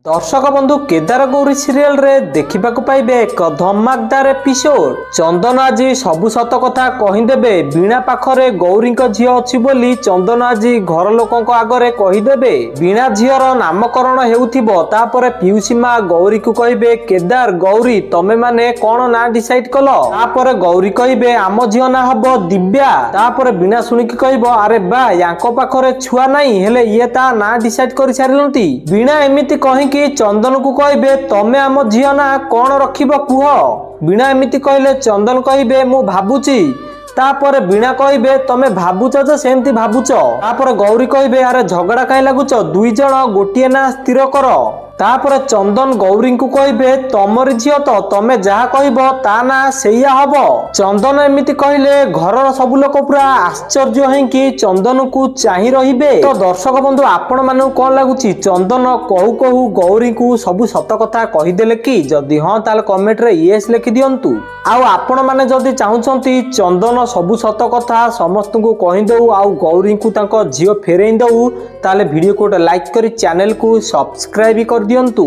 दर्शक बंधु केदार गौरी सीरियल रे देखा पाइबे एक धमाकदार एपिसोड। चंदन आज सबु सत कथा कहीदेवे। वीणा पाखरे गौरी झी अच्छी बोली चंदन आज घर लोक आगरे कहीदेवे। वीणा झीर नामकरण होपर पियूसी माँ गौरी को कहे केदार गौरी तमे माने कौन ना डिसाइड कल। तापर गौरी कहे आम झील ना हम दिव्या। तापर वीणा शुणिकी कह अरे बा या पाखरे छुआ नाई हेले ये ता ना डिसाइड कर सारी। वीणा एमती कहीं चंदन को कहे तमे आम झील ना कौन रखिब कुह। वीणा एमती कहले चंदन कहे मु भाबुची। तापर वीणा कहे तमे भाबुच जे सेमती भाबुच। तापर गौरी कहे अरे झगड़ा कहीं लगुच दुई जन गोटे ना स्थिर कर। तापर चंदन गौरी को कहे तमरी झील तो तमे जहा कहब ता ना सेया हब। चंदन एमती कहले घर सब लोक पूरा आश्चर्य होंकि चंदन को चाही रहिबे। तो दर्शक बंधु आपण मानू कौन लगुच चंदन कहू कहू गौरी को सब सत कथा कहीदेले कि जदि हाँ ताल कमेंट रे येस लिखि दियंतु। आउ आपण माने जदि चाहुचंती चंदन सबु सत कथा समस्त को कहीदऊ आउ गौरी को तांको झील फेरई दऊ ताले वीडियो को लाइक करी चैनल को सब्सक्राइब कर दियंतु।